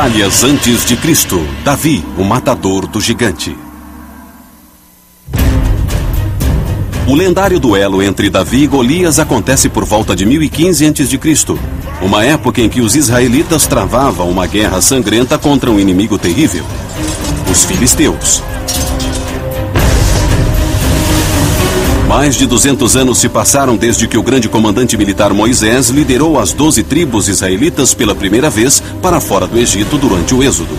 batalhas antes de Cristo. Davi, o matador do gigante. O lendário duelo entre Davi e Golias acontece por volta de 1015 a.C., uma época em que os israelitas travavam uma guerra sangrenta contra um inimigo terrível, os filisteus. Mais de 200 anos se passaram desde que o grande comandante militar Moisés liderou as 12 tribos israelitas pela primeira vez para fora do Egito durante o Êxodo.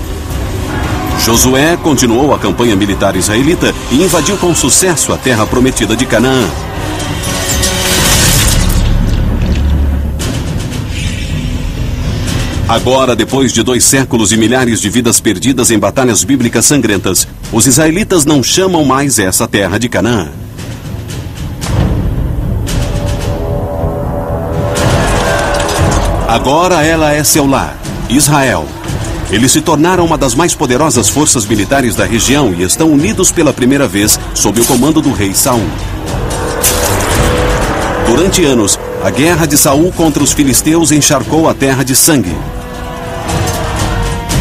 Josué continuou a campanha militar israelita e invadiu com sucesso a terra prometida de Canaã. Agora, depois de 2 séculos e milhares de vidas perdidas em batalhas bíblicas sangrentas, os israelitas não chamam mais essa terra de Canaã. Agora ela é seu lar, Israel. Eles se tornaram uma das mais poderosas forças militares da região e estão unidos pela primeira vez sob o comando do rei Saul. Durante anos, a guerra de Saul contra os filisteus encharcou a terra de sangue.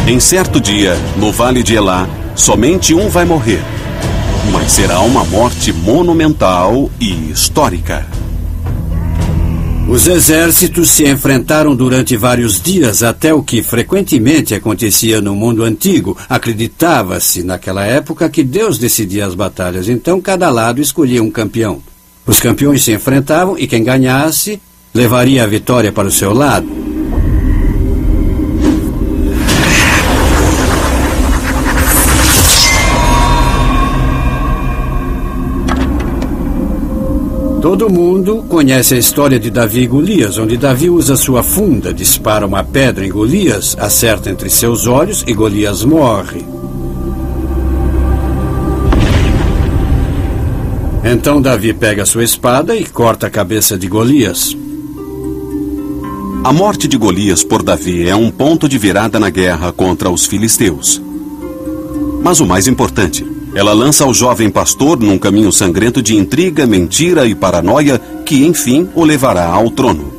Em certo dia, no vale de Elá, somente um vai morrer. Mas será uma morte monumental e histórica. Os exércitos se enfrentaram durante vários dias até o que frequentemente acontecia no mundo antigo. Acreditava-se naquela época que Deus decidia as batalhas, então cada lado escolhia um campeão. Os campeões se enfrentavam e quem ganhasse levaria a vitória para o seu lado. Todo mundo conhece a história de Davi e Golias, onde Davi usa sua funda, dispara uma pedra em Golias, acerta entre seus olhos e Golias morre. Então Davi pega sua espada e corta a cabeça de Golias. A morte de Golias por Davi é um ponto de virada na guerra contra os filisteus. Mas o mais importante, ela lança o jovem pastor num caminho sangrento de intriga, mentira e paranoia que, enfim, o levará ao trono.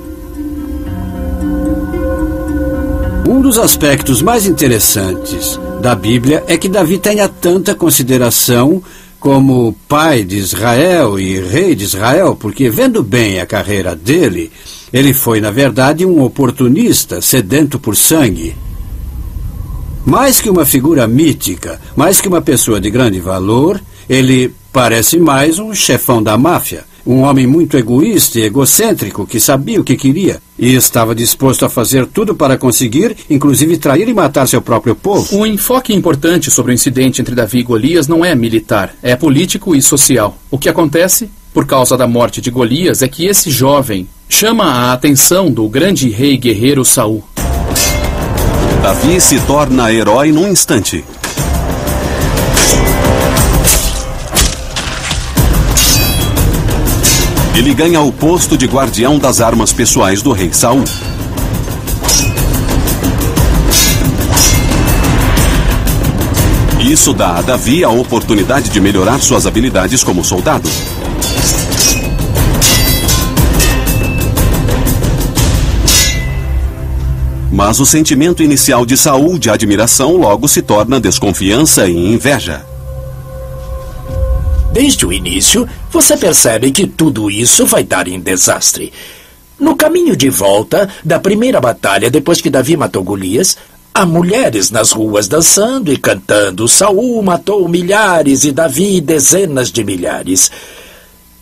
Um dos aspectos mais interessantes da Bíblia é que Davi tenha tanta consideração como pai de Israel e rei de Israel, porque, vendo bem a carreira dele, ele foi, na verdade, um oportunista sedento por sangue. Mais que uma figura mítica, mais que uma pessoa de grande valor, ele parece mais um chefão da máfia, um homem muito egoísta e egocêntrico que sabia o que queria e estava disposto a fazer tudo para conseguir, inclusive trair e matar seu próprio povo. O enfoque importante sobre o incidente entre Davi e Golias não é militar, é político e social. O que acontece, por causa da morte de Golias, é que esse jovem chama a atenção do grande rei guerreiro Saul. Davi se torna herói num instante. Ele ganha o posto de guardião das armas pessoais do rei Saul. Isso dá a Davi a oportunidade de melhorar suas habilidades como soldado. Mas o sentimento inicial de Saul de admiração logo se torna desconfiança e inveja. Desde o início, você percebe que tudo isso vai dar em desastre. No caminho de volta da primeira batalha, depois que Davi matou Golias, há mulheres nas ruas dançando e cantando. Saul matou milhares e Davi dezenas de milhares.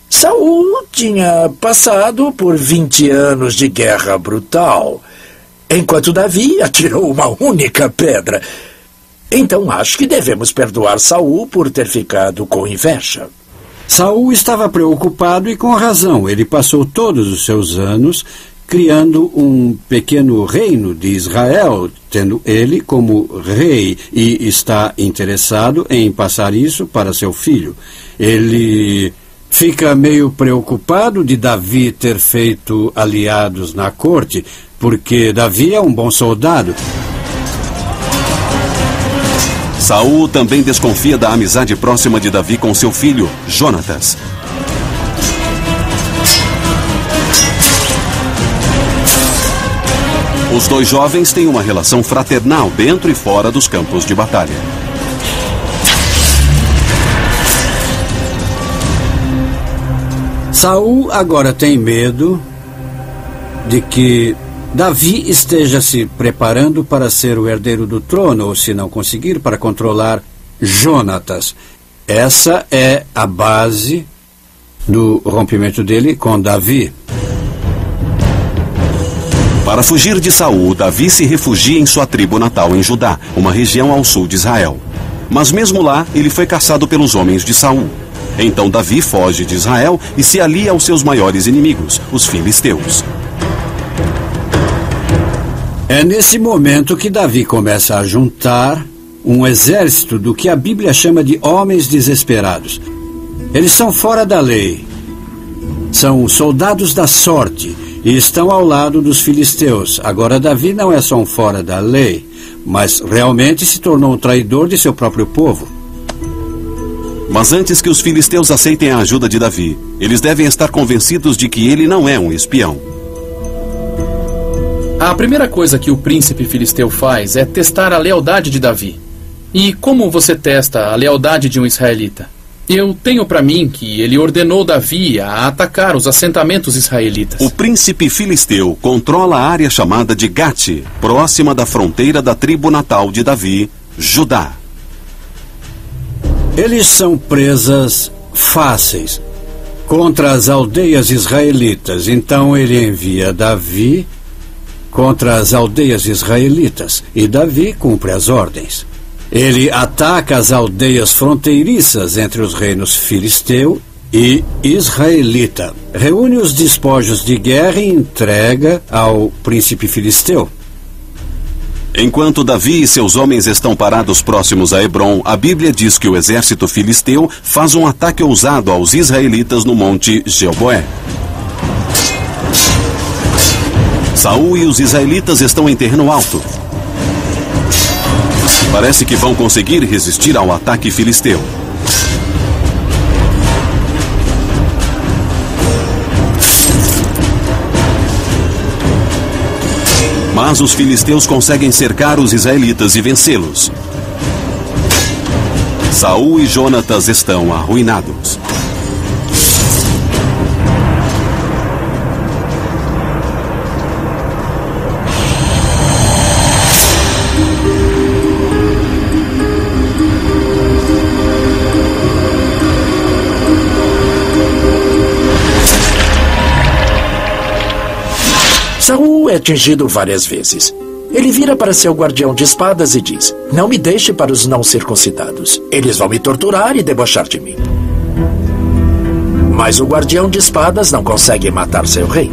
Saul tinha passado por 20 anos de guerra brutal, enquanto Davi atirou uma única pedra. Então acho que devemos perdoar Saul por ter ficado com inveja. Saul estava preocupado e com razão. Ele passou todos os seus anos criando um pequeno reino de Israel, tendo ele como rei, e está interessado em passar isso para seu filho. Ele fica meio preocupado de Davi ter feito aliados na corte, porque Davi é um bom soldado. Saul também desconfia da amizade próxima de Davi com seu filho, Jonatas. Os dois jovens têm uma relação fraternal dentro e fora dos campos de batalha. Saul agora tem medo de que Davi esteja se preparando para ser o herdeiro do trono, ou se não conseguir, para controlar Jonatas. Essa é a base do rompimento dele com Davi. Para fugir de Saul, Davi se refugia em sua tribo natal em Judá, uma região ao sul de Israel. Mas mesmo lá, ele foi caçado pelos homens de Saul. Então Davi foge de Israel e se alia aos seus maiores inimigos, os filisteus. É nesse momento que Davi começa a juntar um exército do que a Bíblia chama de homens desesperados. Eles são fora da lei, são soldados da sorte e estão ao lado dos filisteus. Agora Davi não é só um fora da lei, mas realmente se tornou um traidor de seu próprio povo. Mas antes que os filisteus aceitem a ajuda de Davi, eles devem estar convencidos de que ele não é um espião. A primeira coisa que o príncipe filisteu faz é testar a lealdade de Davi. E como você testa a lealdade de um israelita? Eu tenho para mim que ele ordenou Davi a atacar os assentamentos israelitas. O príncipe filisteu controla a área chamada de Gate, próxima da fronteira da tribo natal de Davi, Judá. Eles são presas fáceis contra as aldeias israelitas. Então ele envia Davi contra as aldeias israelitas e Davi cumpre as ordens. Ele ataca as aldeias fronteiriças entre os reinos filisteu e israelita, reúne os despojos de guerra e entrega ao príncipe filisteu. Enquanto Davi e seus homens estão parados próximos a Hebrom, a Bíblia diz que o exército filisteu faz um ataque ousado aos israelitas no monte Gilboé. Saul e os israelitas estão em terreno alto. Parece que vão conseguir resistir ao ataque filisteu. Mas os filisteus conseguem cercar os israelitas e vencê-los. Saul e Jonatas estão arruinados. Saul é atingido várias vezes. Ele vira para seu guardião de espadas e diz: "Não me deixe para os não circuncidados. Eles vão me torturar e debochar de mim." Mas o guardião de espadas não consegue matar seu rei.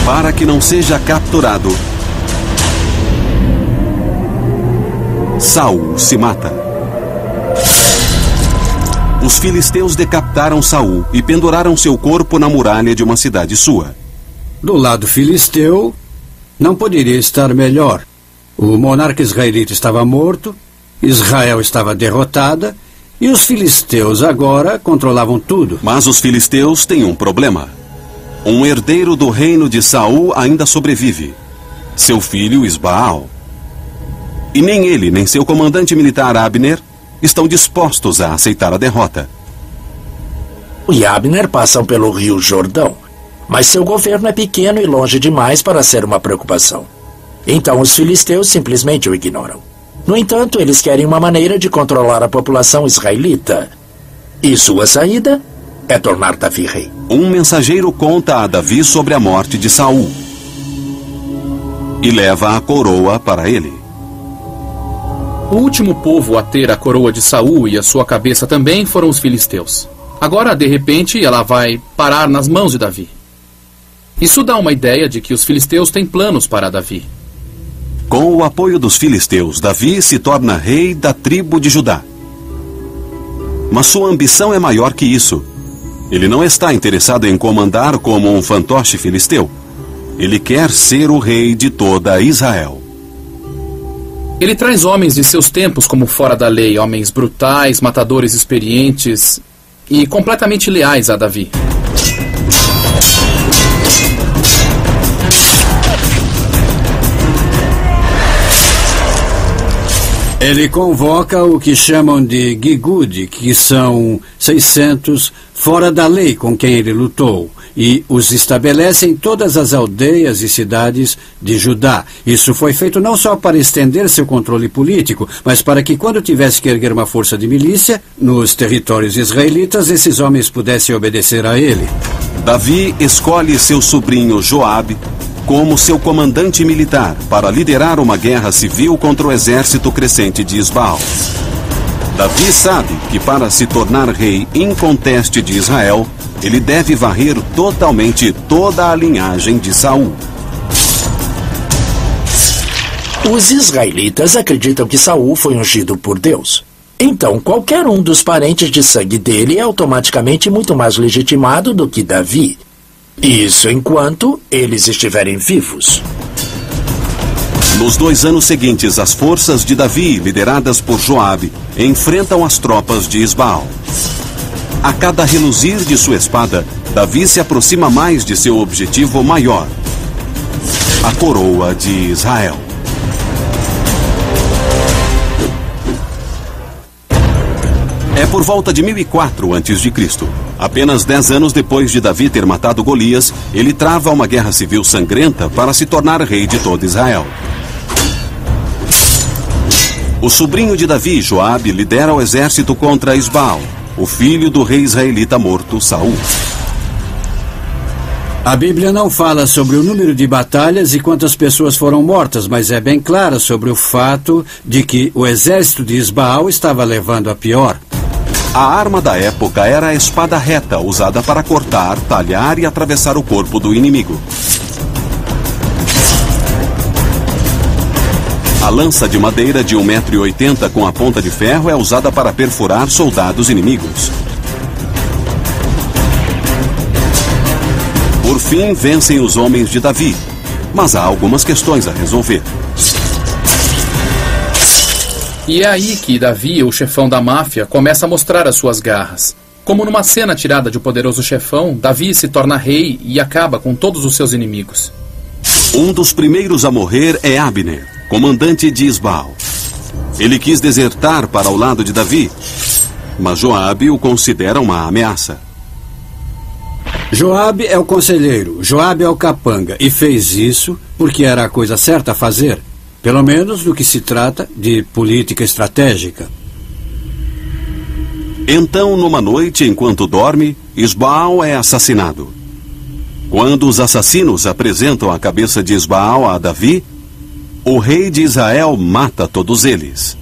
Para que não seja capturado, Saul se mata. Os filisteus decapitaram Saul e penduraram seu corpo na muralha de uma cidade sua. Do lado filisteu, não poderia estar melhor. O monarca israelita estava morto, Israel estava derrotada e os filisteus agora controlavam tudo. Mas os filisteus têm um problema. Um herdeiro do reino de Saul ainda sobrevive, seu filho Isbaal. E nem ele, nem seu comandante militar Abner estão dispostos a aceitar a derrota. O e Abner passam pelo rio Jordão, mas seu governo é pequeno e longe demais para ser uma preocupação. Então os filisteus simplesmente o ignoram. No entanto, eles querem uma maneira de controlar a população israelita. E sua saída é tornar Davi rei. Um mensageiro conta a Davi sobre a morte de Saul e leva a coroa para ele. O último povo a ter a coroa de Saul e a sua cabeça também foram os filisteus. Agora, de repente, ela vai parar nas mãos de Davi. Isso dá uma ideia de que os filisteus têm planos para Davi. Com o apoio dos filisteus, Davi se torna rei da tribo de Judá. Mas sua ambição é maior que isso. Ele não está interessado em comandar como um fantoche filisteu. Ele quer ser o rei de toda Israel. Ele traz homens de seus tempos como fora da lei, homens brutais, matadores experientes e completamente leais a Davi. Ele convoca o que chamam de Gigud, que são 600 fora da lei com quem ele lutou, e os estabelece em todas as aldeias e cidades de Judá. Isso foi feito não só para estender seu controle político, mas para que, quando tivesse que erguer uma força de milícia nos territórios israelitas, esses homens pudessem obedecer a ele. Davi escolhe seu sobrinho Joabe como seu comandante militar para liderar uma guerra civil contra o exército crescente de Isbaal. Davi sabe que para se tornar rei inconteste de Israel, ele deve varrer totalmente toda a linhagem de Saul. Os israelitas acreditam que Saul foi ungido por Deus. Então, qualquer um dos parentes de sangue dele é automaticamente muito mais legitimado do que Davi. Isso enquanto eles estiverem vivos. Nos 2 anos seguintes, as forças de Davi, lideradas por Joabe, enfrentam as tropas de Isbaal. A cada reluzir de sua espada, Davi se aproxima mais de seu objetivo maior: a coroa de Israel. É por volta de 1004 a.C. Apenas 10 anos depois de Davi ter matado Golias, ele trava uma guerra civil sangrenta para se tornar rei de todo Israel. O sobrinho de Davi, Joabe, lidera o exército contra Isbaal, o filho do rei israelita morto, Saul. A Bíblia não fala sobre o número de batalhas e quantas pessoas foram mortas, mas é bem clara sobre o fato de que o exército de Isbaal estava levando a pior. A arma da época era a espada reta, usada para cortar, talhar e atravessar o corpo do inimigo. A lança de madeira de 1,80 m com a ponta de ferro é usada para perfurar soldados inimigos. Por fim, vencem os homens de Davi, mas há algumas questões a resolver. E é aí que Davi, o chefão da máfia, começa a mostrar as suas garras. Como numa cena tirada de O Poderoso Chefão, Davi se torna rei e acaba com todos os seus inimigos. Um dos primeiros a morrer é Abner, comandante de Isbaal. Ele quis desertar para o lado de Davi, mas Joabe o considera uma ameaça. Joabe é o conselheiro, Joabe é o capanga, e fez isso porque era a coisa certa a fazer. Pelo menos no que se trata de política estratégica. Então, numa noite, enquanto dorme, Isbaal é assassinado. Quando os assassinos apresentam a cabeça de Isbaal a Davi, o rei de Israel mata todos eles.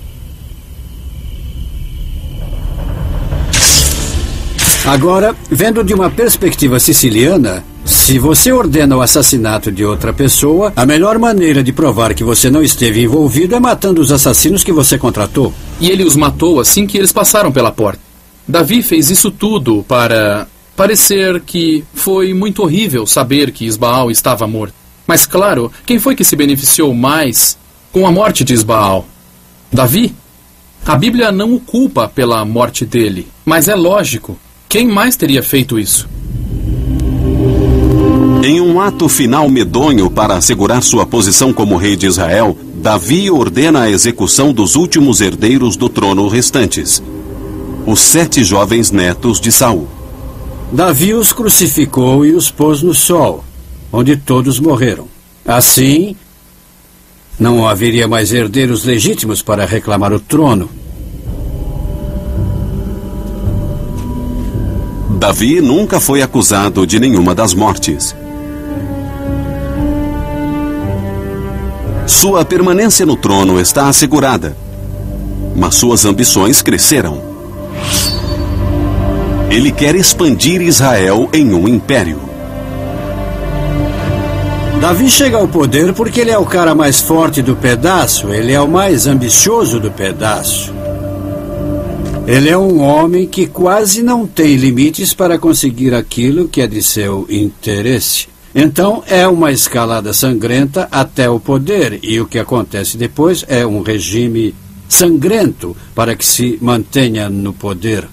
Agora, vendo de uma perspectiva siciliana, se você ordena o assassinato de outra pessoa, a melhor maneira de provar que você não esteve envolvido é matando os assassinos que você contratou. E ele os matou assim que eles passaram pela porta. Davi fez isso tudo para parecer que foi muito horrível saber que Isbaal estava morto. Mas claro, quem foi que se beneficiou mais com a morte de Isbaal? Davi? A Bíblia não o culpa pela morte dele, mas é lógico. Quem mais teria feito isso? Em um ato final medonho para assegurar sua posição como rei de Israel, Davi ordena a execução dos últimos herdeiros do trono restantes, os 7 jovens netos de Saul. Davi os crucificou e os pôs no sol, onde todos morreram. Assim, não haveria mais herdeiros legítimos para reclamar o trono. Davi nunca foi acusado de nenhuma das mortes. Sua permanência no trono está assegurada, mas suas ambições cresceram. Ele quer expandir Israel em um império. Davi chega ao poder porque ele é o cara mais forte do pedaço, ele é o mais ambicioso do pedaço. Ele é um homem que quase não tem limites para conseguir aquilo que é de seu interesse. Então é uma escalada sangrenta até o poder, e o que acontece depois é um regime sangrento para que se mantenha no poder.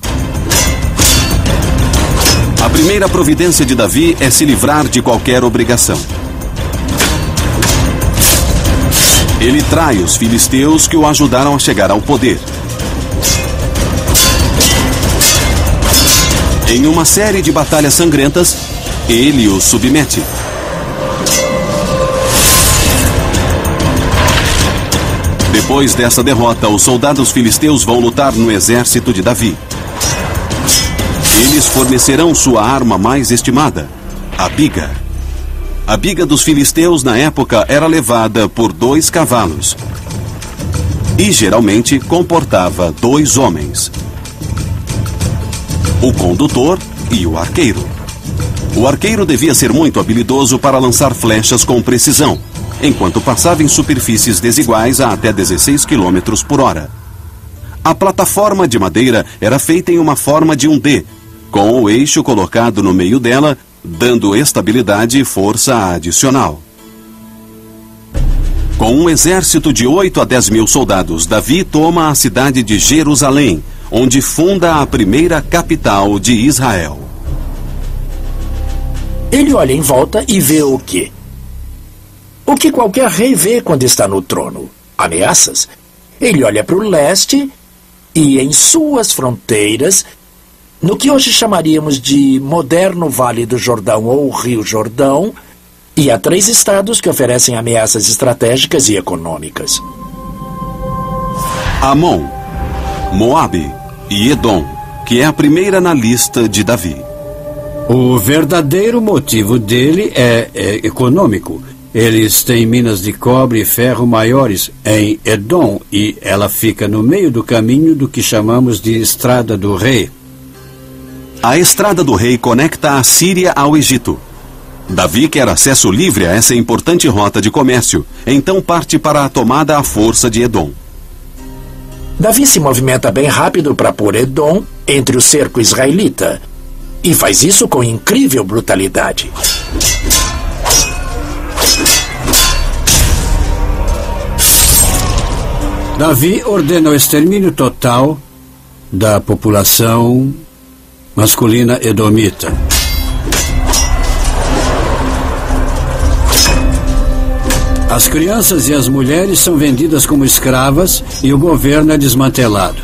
A primeira providência de Davi é se livrar de qualquer obrigação. Ele trai os filisteus que o ajudaram a chegar ao poder. Em uma série de batalhas sangrentas, ele os submete. Depois dessa derrota, os soldados filisteus vão lutar no exército de Davi. Eles fornecerão sua arma mais estimada, a biga. A biga dos filisteus na época era levada por 2 cavalos e geralmente comportava 2 homens, o condutor e o arqueiro. O arqueiro devia ser muito habilidoso para lançar flechas com precisão, enquanto passava em superfícies desiguais a até 16 km por hora. A plataforma de madeira era feita em uma forma de um D, com o eixo colocado no meio dela, dando estabilidade e força adicional. Com um exército de 8 a 10 mil soldados, Davi toma a cidade de Jerusalém, onde funda a primeira capital de Israel. Ele olha em volta e vê o quê? O que qualquer rei vê quando está no trono: ameaças. Ele olha para o leste e, em suas fronteiras, no que hoje chamaríamos de moderno Vale do Jordão ou Rio Jordão, e há 3 estados que oferecem ameaças estratégicas e econômicas: Amon, Moabe e Edom, que é a primeira na lista de Davi. O verdadeiro motivo dele é econômico. Eles têm minas de cobre e ferro maiores em Edom e ela fica no meio do caminho do que chamamos de Estrada do Rei. A Estrada do Rei conecta a Síria ao Egito. Davi quer acesso livre a essa importante rota de comércio, então parte para a tomada à força de Edom. Davi se movimenta bem rápido para pôr Edom entre o cerco israelita, e faz isso com incrível brutalidade. Davi ordena o extermínio total da população masculina edomita. As crianças e as mulheres são vendidas como escravas e o governo é desmantelado.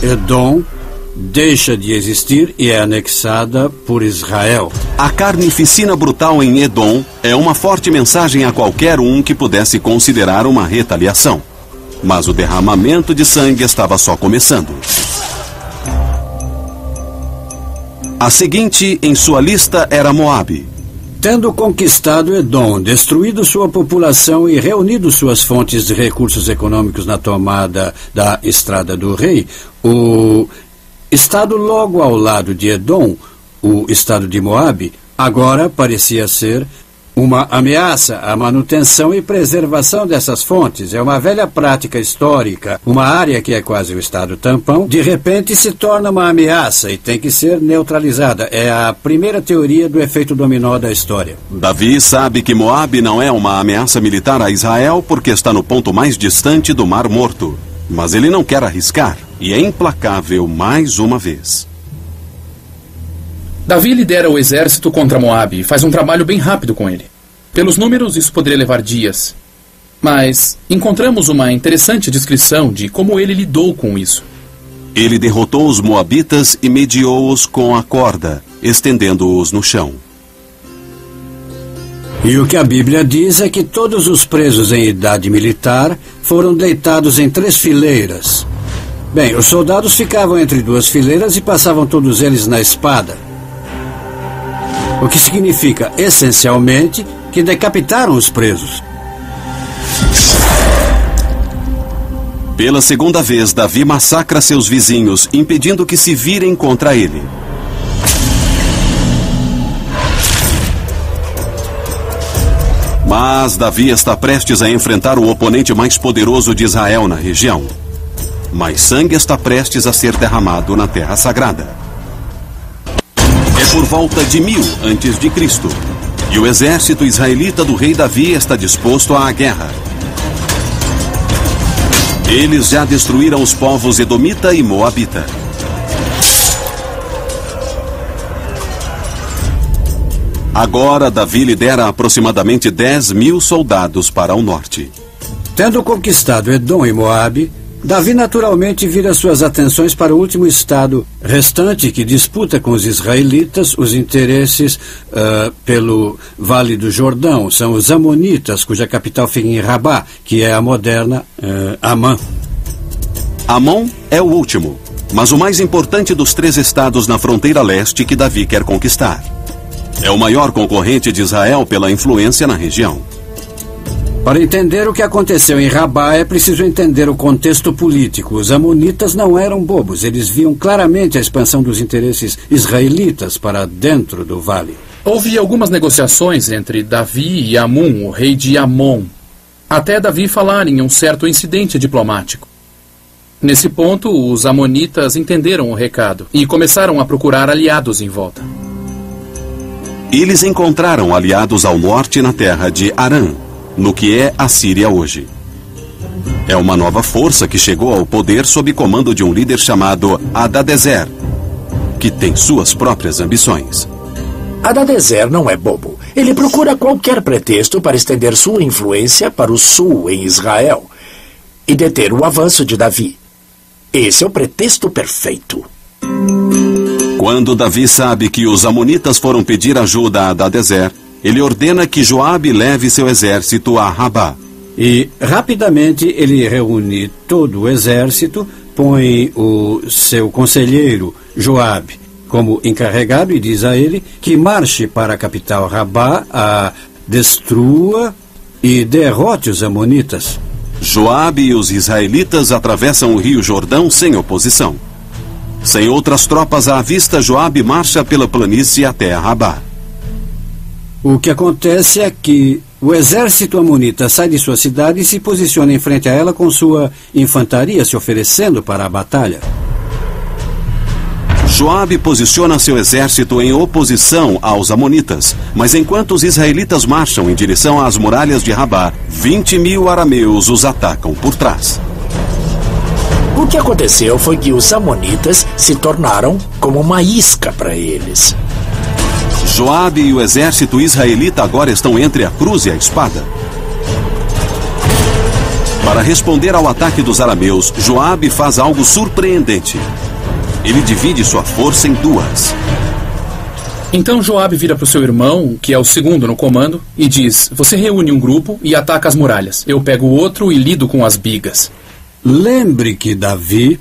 Edom deixa de existir e é anexada por Israel. A carnificina brutal em Edom é uma forte mensagem a qualquer um que pudesse considerar uma retaliação. Mas o derramamento de sangue estava só começando. A seguinte em sua lista era Moabe. Tendo conquistado Edom, destruído sua população e reunido suas fontes de recursos econômicos na tomada da Estrada do Rei, o estado logo ao lado de Edom, o estado de Moabe, agora parecia ser uma ameaça à manutenção e preservação dessas fontes. É uma velha prática histórica. Uma área que é quase o estado tampão, de repente se torna uma ameaça e tem que ser neutralizada. É a primeira teoria do efeito dominó da história. Davi sabe que Moabe não é uma ameaça militar a Israel porque está no ponto mais distante do Mar Morto. Mas ele não quer arriscar e é implacável mais uma vez. Davi lidera o exército contra Moabe e faz um trabalho bem rápido com ele. Pelos números, isso poderia levar dias. Mas encontramos uma interessante descrição de como ele lidou com isso. Ele derrotou os moabitas e mediou-os com a corda, estendendo-os no chão. E o que a Bíblia diz é que todos os presos em idade militar foram deitados em 3 fileiras. Bem, os soldados ficavam entre 2 fileiras e passavam todos eles na espada. O que significa, essencialmente, que decapitaram os presos. Pela segunda vez, Davi massacra seus vizinhos, impedindo que se virem contra ele. Mas Davi está prestes a enfrentar o oponente mais poderoso de Israel na região. Mas sangue está prestes a ser derramado na Terra Sagrada. É por volta de 1000 a.C. E o exército israelita do rei Davi está disposto à guerra. Eles já destruíram os povos edomita e moabita. Agora, Davi lidera aproximadamente 10.000 soldados para o norte. Tendo conquistado Edom e Moabe, Davi naturalmente vira suas atenções para o último estado restante que disputa com os israelitas os interesses pelo Vale do Jordão. São os Amonitas, cuja capital fica em Rabá, que é a moderna Amã. Amon é o último, mas o mais importante dos 3 estados na fronteira leste que Davi quer conquistar. É o maior concorrente de Israel pela influência na região. Para entender o que aconteceu em Rabá, é preciso entender o contexto político. Os amonitas não eram bobos. Eles viam claramente a expansão dos interesses israelitas para dentro do vale. Houve algumas negociações entre Davi e Amun, o rei de Amon, até Davi falar em um certo incidente diplomático. Nesse ponto, os amonitas entenderam o recado e começaram a procurar aliados em volta. Eles encontraram aliados ao norte na terra de Arã, no que é a Síria hoje. É uma nova força que chegou ao poder sob comando de um líder chamado Hadadezer, que tem suas próprias ambições. Hadadezer não é bobo. Ele procura qualquer pretexto para estender sua influência para o sul em Israel e deter o avanço de Davi. Esse é o pretexto perfeito. Quando Davi sabe que os amonitas foram pedir ajuda a Hadadezer, ele ordena que Joabe leve seu exército a Rabá. E, rapidamente, ele reúne todo o exército, põe o seu conselheiro, Joabe, como encarregado e diz a ele que marche para a capital Rabá, a destrua e derrote os amonitas. Joabe e os israelitas atravessam o rio Jordão sem oposição. Sem outras tropas à vista, Joabe marcha pela planície até Rabá. O que acontece é que o exército amonita sai de sua cidade e se posiciona em frente a ela com sua infantaria se oferecendo para a batalha. Joabe posiciona seu exército em oposição aos amonitas, mas enquanto os israelitas marcham em direção às muralhas de Rabá, 20.000 arameus os atacam por trás. O que aconteceu foi que os amonitas se tornaram como uma isca para eles. Joabe e o exército israelita agora estão entre a cruz e a espada. Para responder ao ataque dos arameus, Joabe faz algo surpreendente. Ele divide sua força em 2. Então Joabe vira para o seu irmão, que é o segundo no comando, e diz: você reúne um grupo e ataca as muralhas. Eu pego o outro e lido com as bigas. Lembre que Davi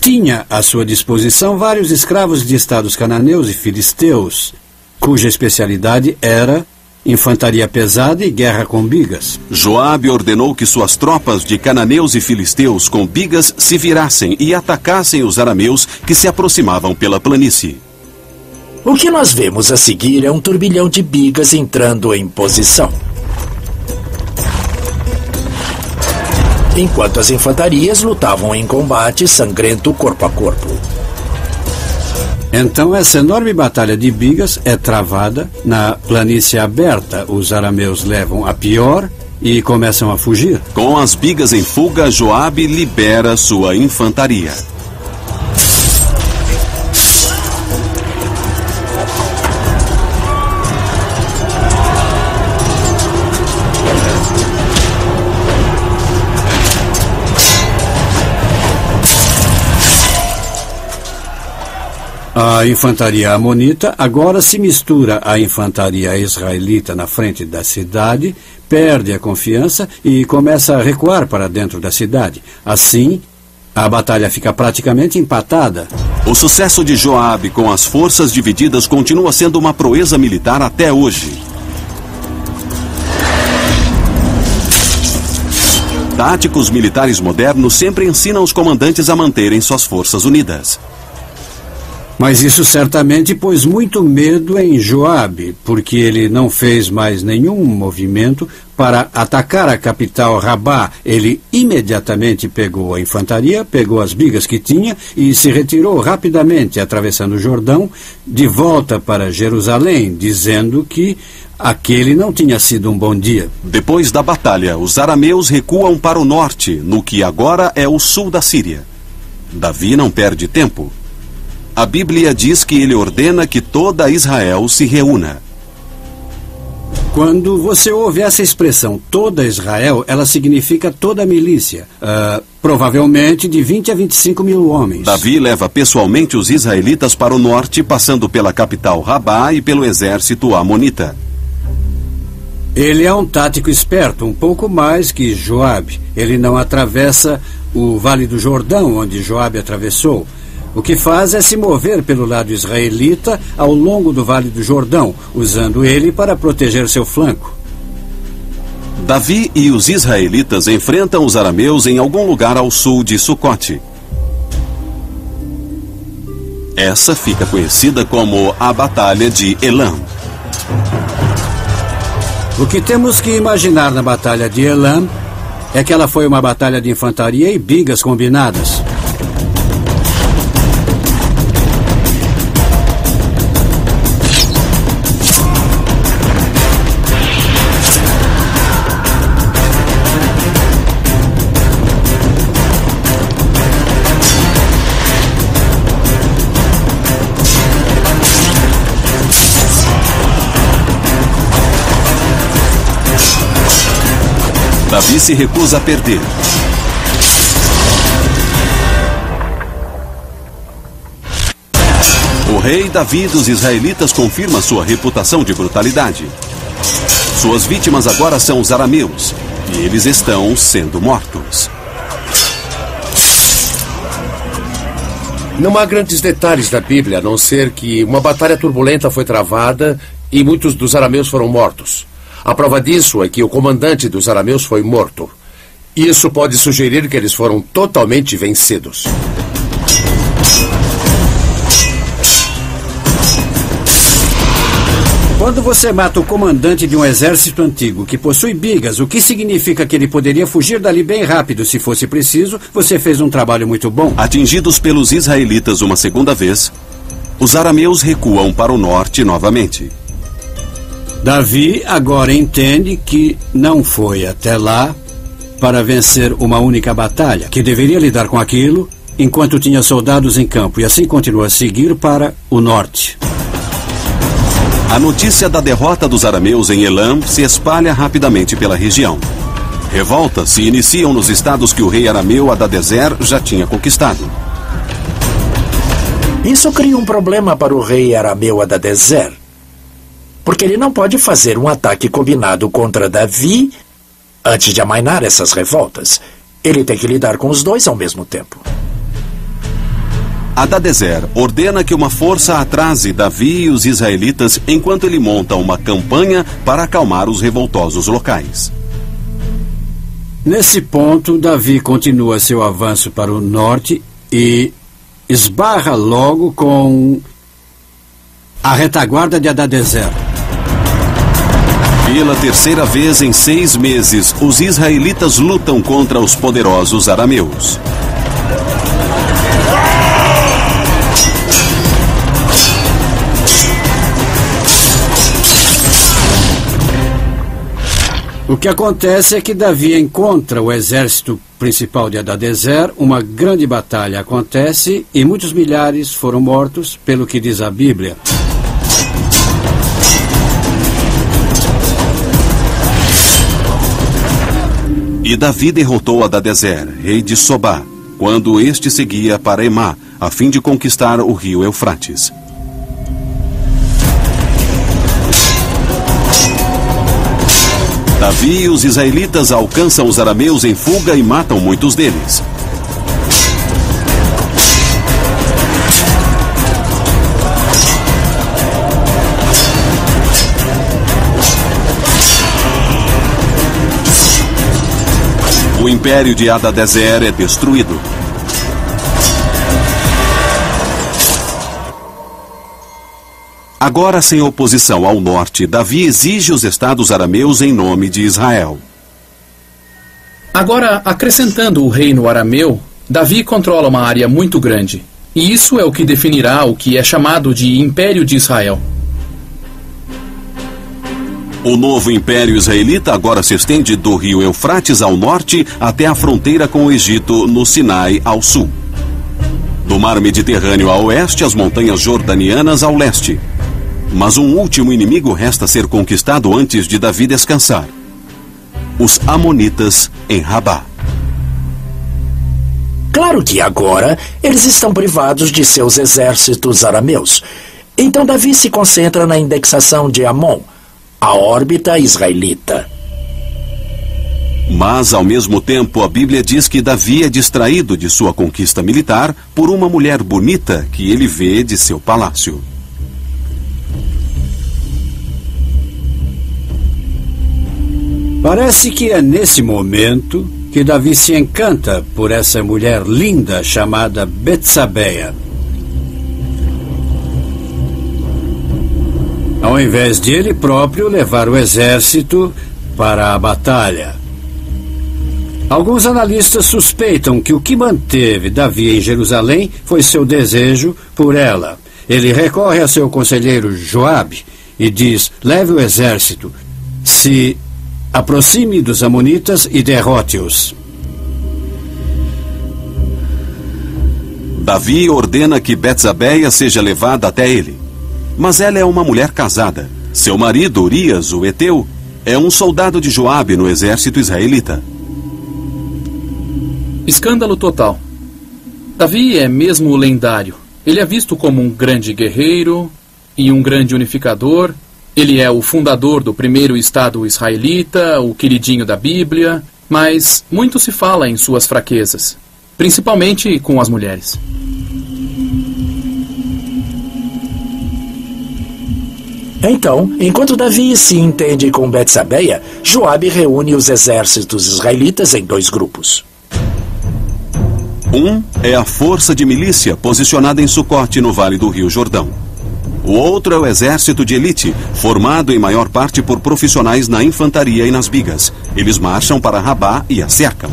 tinha à sua disposição vários escravos de estados cananeus e filisteus, cuja especialidade era infantaria pesada e guerra com bigas. Joabe ordenou que suas tropas de cananeus e filisteus com bigas se virassem e atacassem os arameus que se aproximavam pela planície. O que nós vemos a seguir é um turbilhão de bigas entrando em posição. Enquanto as infantarias lutavam em combate sangrento corpo a corpo. Então essa enorme batalha de bigas é travada na planície aberta. Os arameus levam a pior e começam a fugir. Com as bigas em fuga, Joabe libera sua infantaria. A infantaria amonita agora se mistura à infantaria israelita na frente da cidade, perde a confiança e começa a recuar para dentro da cidade. Assim, a batalha fica praticamente empatada. O sucesso de Joabe com as forças divididas continua sendo uma proeza militar até hoje. Táticos militares modernos sempre ensinam os comandantes a manterem suas forças unidas. Mas isso certamente pôs muito medo em Joabe, porque ele não fez mais nenhum movimento para atacar a capital Rabá. Ele imediatamente pegou a infantaria, pegou as bigas que tinha e se retirou rapidamente, atravessando o Jordão, de volta para Jerusalém, dizendo que aquele não tinha sido um bom dia. Depois da batalha, os arameus recuam para o norte, no que agora é o sul da Síria. Davi não perde tempo. A Bíblia diz que ele ordena que toda Israel se reúna. Quando você ouve essa expressão, toda Israel, ela significa toda a milícia. Provavelmente de 20 a 25 mil homens. Davi leva pessoalmente os israelitas para o norte, passando pela capital Rabá e pelo exército amonita. Ele é um tático esperto, um pouco mais que Joabe. Ele não atravessa o Vale do Jordão, onde Joabe atravessou. O que faz é se mover pelo lado israelita ao longo do Vale do Jordão, usando ele para proteger seu flanco. Davi e os israelitas enfrentam os arameus em algum lugar ao sul de Sucote. Essa fica conhecida como a Batalha de Elam. O que temos que imaginar na Batalha de Elam é que ela foi uma batalha de infantaria e bigas combinadas. Davi se recusa a perder. O rei Davi dos israelitas confirma sua reputação de brutalidade. Suas vítimas agora são os arameus, e eles estão sendo mortos. Não há grandes detalhes da Bíblia, a não ser que uma batalha turbulenta foi travada e muitos dos arameus foram mortos. A prova disso é que o comandante dos arameus foi morto. Isso pode sugerir que eles foram totalmente vencidos. Quando você mata o comandante de um exército antigo que possui bigas, o que significa que ele poderia fugir dali bem rápido se fosse preciso, você fez um trabalho muito bom. Atingidos pelos israelitas uma segunda vez, os arameus recuam para o norte novamente. Davi agora entende que não foi até lá para vencer uma única batalha, que deveria lidar com aquilo enquanto tinha soldados em campo, e assim continua a seguir para o norte. A notícia da derrota dos arameus em Elam se espalha rapidamente pela região. Revoltas se iniciam nos estados que o rei arameu Hadadezer já tinha conquistado. Isso cria um problema para o rei arameu Hadadezer, porque ele não pode fazer um ataque combinado contra Davi antes de amainar essas revoltas. Ele tem que lidar com os dois ao mesmo tempo. Hadadezer ordena que uma força atrase Davi e os israelitas enquanto ele monta uma campanha para acalmar os revoltosos locais. Nesse ponto, Davi continua seu avanço para o norte e esbarra logo com a retaguarda de Hadadezer. Pela terceira vez em 6 meses, os israelitas lutam contra os poderosos arameus. O que acontece é que Davi encontra o exército principal de Hadadezer, uma grande batalha acontece e muitos milhares foram mortos, pelo que diz a Bíblia. E Davi derrotou Hadadezer, rei de Sobá, quando este seguia para Emá, a fim de conquistar o rio Eufrates. Davi e os israelitas alcançam os arameus em fuga e matam muitos deles. O império de Hadadezer é destruído. Agora, sem oposição ao norte, Davi exige os estados arameus em nome de Israel. Agora, acrescentando o reino arameu, Davi controla uma área muito grande. E isso é o que definirá o que é chamado de Império de Israel. O novo Império Israelita agora se estende do rio Eufrates ao norte até a fronteira com o Egito, no Sinai, ao sul. Do mar Mediterrâneo a oeste, as montanhas jordanianas ao leste. Mas um último inimigo resta ser conquistado antes de Davi descansar: os amonitas em Rabá. Claro que agora eles estão privados de seus exércitos arameus. Então Davi se concentra na indexação de Amon, a órbita israelita. Mas, ao mesmo tempo, a Bíblia diz que Davi é distraído de sua conquista militar por uma mulher bonita que ele vê de seu palácio. Parece que é nesse momento que Davi se encanta por essa mulher linda chamada Betsabeia. Ao invés de ele próprio levar o exército para a batalha. Alguns analistas suspeitam que o que manteve Davi em Jerusalém foi seu desejo por ela. Ele recorre a seu conselheiro Joabe e diz: leve o exército, se aproxime dos amonitas e derrote-os. Davi ordena que Betsabeia seja levada até ele. Mas ela é uma mulher casada. Seu marido, Urias, o heteu, é um soldado de Joabe no exército israelita. Escândalo total. Davi é mesmo lendário. Ele é visto como um grande guerreiro e um grande unificador. Ele é o fundador do primeiro Estado israelita, o queridinho da Bíblia, mas muito se fala em suas fraquezas, principalmente com as mulheres. Então, enquanto Davi se entende com Betsabeia, Joabe reúne os exércitos israelitas em 2 grupos. Um é a força de milícia posicionada em Sucote, no Vale do Rio Jordão. O outro é o exército de elite, formado em maior parte por profissionais na infantaria e nas bigas. Eles marcham para Rabá e a cercam.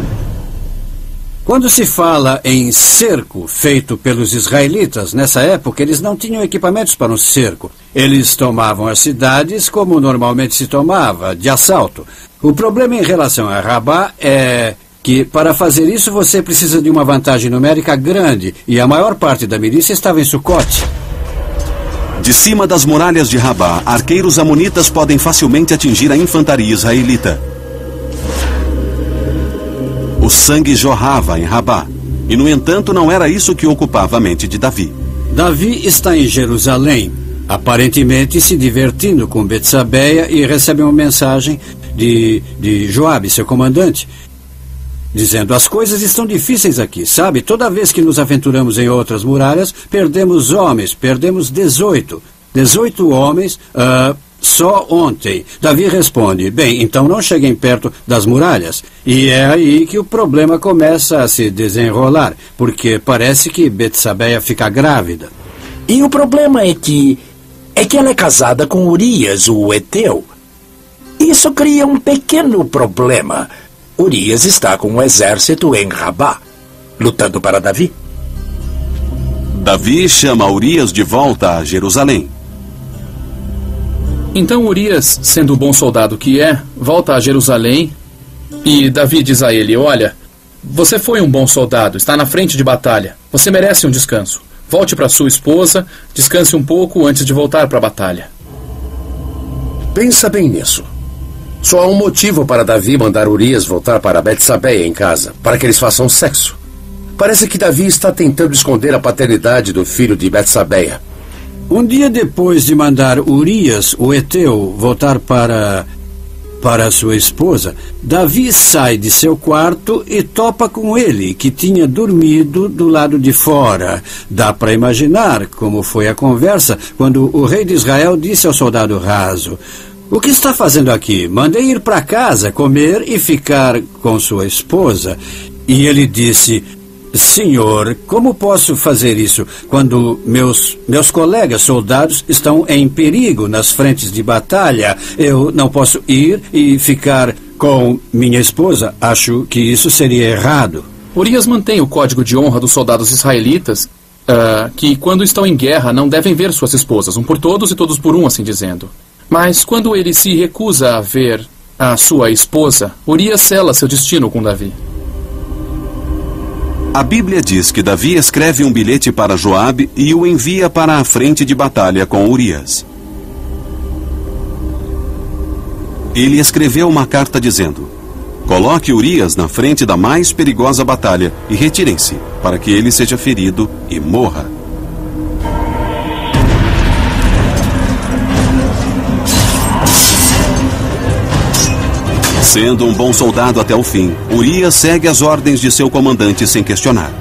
Quando se fala em cerco feito pelos israelitas, nessa época eles não tinham equipamentos para um cerco. Eles tomavam as cidades como normalmente se tomava, de assalto. O problema em relação a Rabá é que para fazer isso você precisa de uma vantagem numérica grande e a maior parte da milícia estava em Sucote. De cima das muralhas de Rabá, arqueiros amonitas podem facilmente atingir a infantaria israelita. O sangue jorrava em Rabá, e no entanto não era isso que ocupava a mente de Davi. Davi está em Jerusalém, aparentemente se divertindo com Betsabeia, e recebe uma mensagem de Joabe, seu comandante, dizendo: as coisas estão difíceis aqui, sabe? Toda vez que nos aventuramos em outras muralhas, perdemos homens, perdemos 18 homens, só ontem. Davi responde: bem, então não cheguem perto das muralhas. E é aí que o problema começa a se desenrolar, porque parece que Betsabeia fica grávida. E o problema é que ela é casada com Urias, o heteu. Isso cria um pequeno problema. Urias está com um exército em Rabá, lutando para Davi. Davi chama Urias de volta a Jerusalém. Então Urias, sendo o bom soldado que é, volta a Jerusalém e Davi diz a ele: olha, você foi um bom soldado, está na frente de batalha, você merece um descanso. Volte para sua esposa, descanse um pouco antes de voltar para a batalha. Pensa bem nisso. Só há um motivo para Davi mandar Urias voltar para Betsabeia em casa, para que eles façam sexo. Parece que Davi está tentando esconder a paternidade do filho de Betsabeia. Um dia depois de mandar Urias, o heteu, voltar para sua esposa, Davi sai de seu quarto e topa com ele, que tinha dormido do lado de fora. Dá para imaginar como foi a conversa quando o rei de Israel disse ao soldado raso: o que está fazendo aqui? Mandei ir para casa, comer e ficar com sua esposa. E ele disse: senhor, como posso fazer isso quando meus colegas soldados estão em perigo nas frentes de batalha? Eu não posso ir e ficar com minha esposa. Acho que isso seria errado. Urias mantém o código de honra dos soldados israelitas, que quando estão em guerra não devem ver suas esposas, um por todos e todos por um, assim dizendo. Mas quando ele se recusa a ver a sua esposa, Urias sela seu destino com Davi. A Bíblia diz que Davi escreve um bilhete para Joabe e o envia para a frente de batalha com Urias. ele escreveu uma carta dizendo: coloque Urias na frente da mais perigosa batalha e retirem-se, para que ele seja ferido e morra. Sendo um bom soldado até o fim, Urias segue as ordens de seu comandante sem questionar.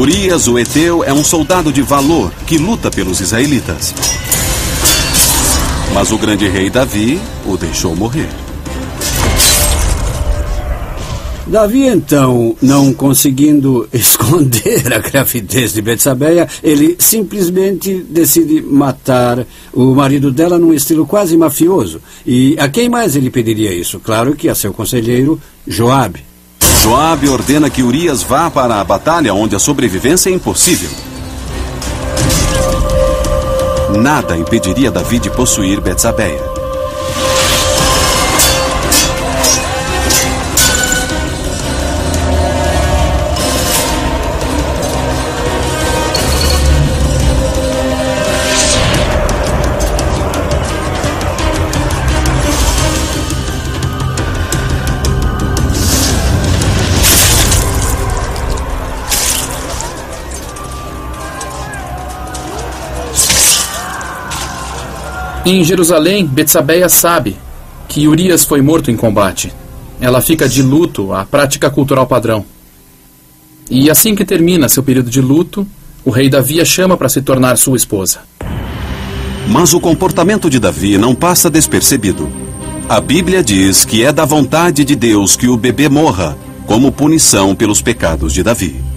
Urias, o Heteu, é um soldado de valor que luta pelos israelitas. Mas o grande rei Davi o deixou morrer. Davi, então, não conseguindo esconder a gravidez de Betsabeia, ele simplesmente decide matar o marido dela num estilo quase mafioso. E a quem mais ele pediria isso? Claro que a seu conselheiro, Joabe. Joabe ordena que Urias vá para a batalha onde a sobrevivência é impossível. Nada impediria Davi de possuir Betsabeia. Em Jerusalém, Betsabeia sabe que Urias foi morto em combate. Ela fica de luto à prática cultural padrão. E assim que termina seu período de luto, o rei Davi a chama para se tornar sua esposa. Mas o comportamento de Davi não passa despercebido. A Bíblia diz que é da vontade de Deus que o bebê morra, como punição pelos pecados de Davi.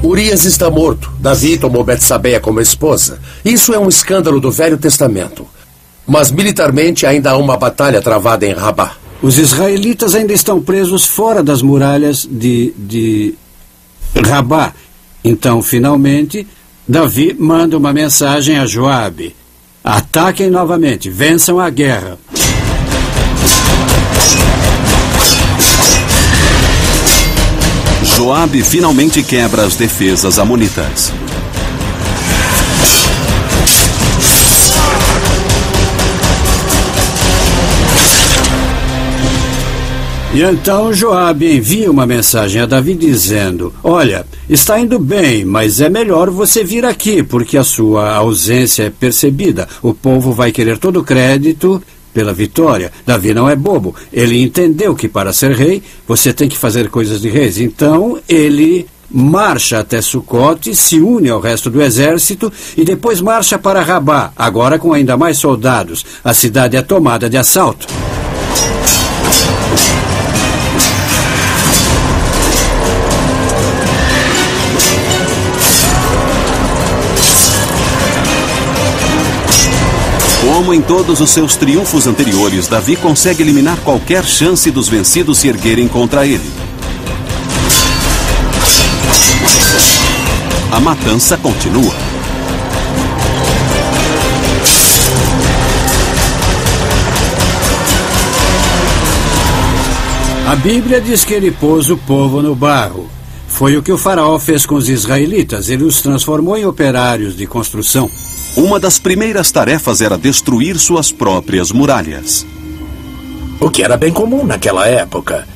Urias está morto. Davi tomou Betsabeia como esposa. Isso é um escândalo do Velho Testamento. Mas militarmente ainda há uma batalha travada em Rabá. Os israelitas ainda estão presos fora das muralhas de Rabá. Então, finalmente, Davi manda uma mensagem a Joabe: ataquem novamente, vençam a guerra. Joabe finalmente quebra as defesas amonitas. E então Joabe envia uma mensagem a Davi dizendo: olha, está indo bem, mas é melhor você vir aqui, porque a sua ausência é percebida. O povo vai querer todo o crédito pela vitória. Davi não é bobo. Ele entendeu que para ser rei, você tem que fazer coisas de reis. Então, ele marcha até Sucote, se une ao resto do exército e depois marcha para Rabá, agora com ainda mais soldados. A cidade é tomada de assalto. Como em todos os seus triunfos anteriores, Davi consegue eliminar qualquer chance dos vencidos se erguerem contra ele. A matança continua. A Bíblia diz que ele pôs o povo no barro. Foi o que o faraó fez com os israelitas. Ele os transformou em operários de construção. Uma das primeiras tarefas era destruir suas próprias muralhas. O que era bem comum naquela época.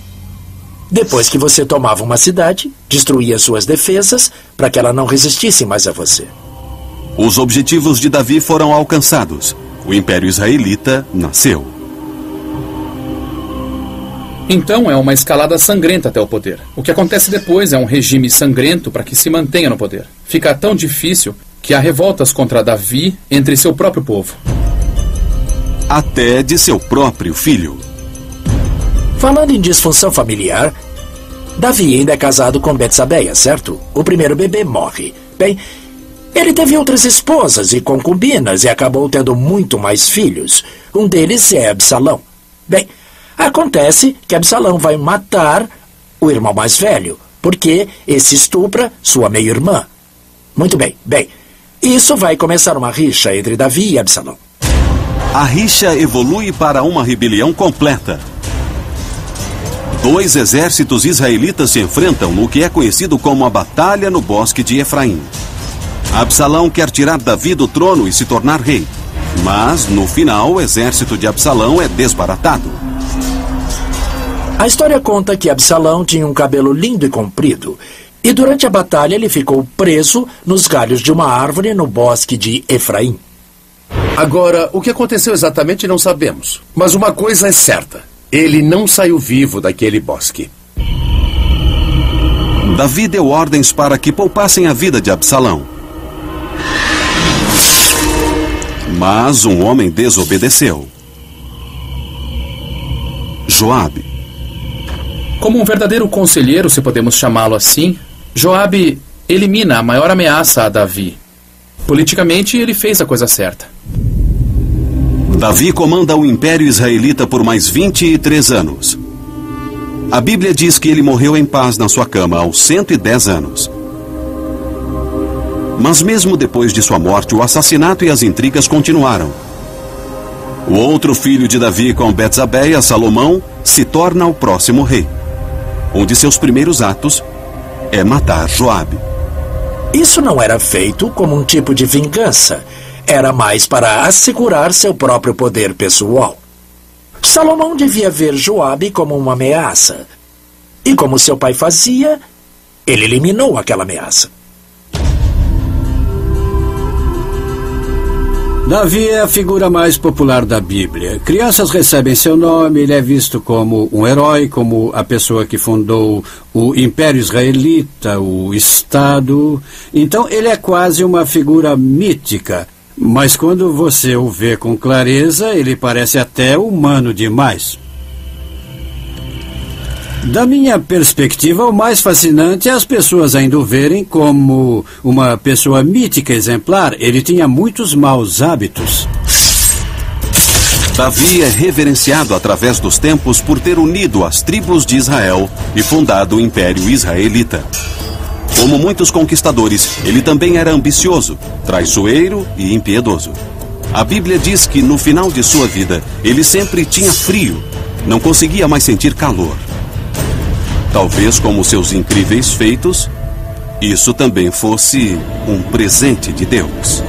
Depois que você tomava uma cidade, destruía suas defesas para que ela não resistisse mais a você. Os objetivos de Davi foram alcançados. O Império Israelita nasceu. Então é uma escalada sangrenta até o poder. O que acontece depois é um regime sangrento para que se mantenha no poder. Fica tão difícil que há revoltas contra Davi entre seu próprio povo. Até de seu próprio filho. Falando em disfunção familiar, Davi ainda é casado com Betsabeia, certo? O primeiro bebê morre. Bem, ele teve outras esposas e concubinas e acabou tendo muito mais filhos. Um deles é Absalão. Bem, acontece que Absalão vai matar o irmão mais velho, porque esse estupra sua meia-irmã. Muito bem, isso vai começar uma rixa entre Davi e Absalão. a rixa evolui para uma rebelião completa. 2 exércitos israelitas se enfrentam no que é conhecido como a Batalha no Bosque de Efraim. Absalão quer tirar Davi do trono e se tornar rei, mas no final o exército de Absalão é desbaratado. A história conta que Absalão tinha um cabelo lindo e comprido, e durante a batalha ele ficou preso nos galhos de uma árvore no Bosque de Efraim. Agora, o que aconteceu exatamente não sabemos, mas uma coisa é certa: ele não saiu vivo daquele bosque. Davi deu ordens para que poupassem a vida de Absalão. Mas um homem desobedeceu. Joabe. Como um verdadeiro conselheiro, se podemos chamá-lo assim, Joabe elimina a maior ameaça a Davi. Politicamente, ele fez a coisa certa. Davi comanda o Império Israelita por mais 23 anos. A Bíblia diz que ele morreu em paz na sua cama aos 110 anos. Mas mesmo depois de sua morte, o assassinato e as intrigas continuaram. O outro filho de Davi com Betsabeia, Salomão, se torna o próximo rei. Um de seus primeiros atos é matar Joabe. Isso não era feito como um tipo de vingança. Era mais para assegurar seu próprio poder pessoal. Salomão devia ver Joabe como uma ameaça. E como seu pai fazia, ele eliminou aquela ameaça. Davi é a figura mais popular da Bíblia. Crianças recebem seu nome, ele é visto como um herói, como a pessoa que fundou o Império Israelita, o Estado. Então ele é quase uma figura mítica. Mas quando você o vê com clareza, ele parece até humano demais. Da minha perspectiva, o mais fascinante é as pessoas ainda o verem como uma pessoa mítica exemplar. Ele tinha muitos maus hábitos. Davi é reverenciado através dos tempos por ter unido as tribos de Israel e fundado o Império Israelita. Como muitos conquistadores, ele também era ambicioso, traiçoeiro e impiedoso. A Bíblia diz que no final de sua vida, ele sempre tinha frio, não conseguia mais sentir calor. Talvez, como seus incríveis feitos, isso também fosse um presente de Deus.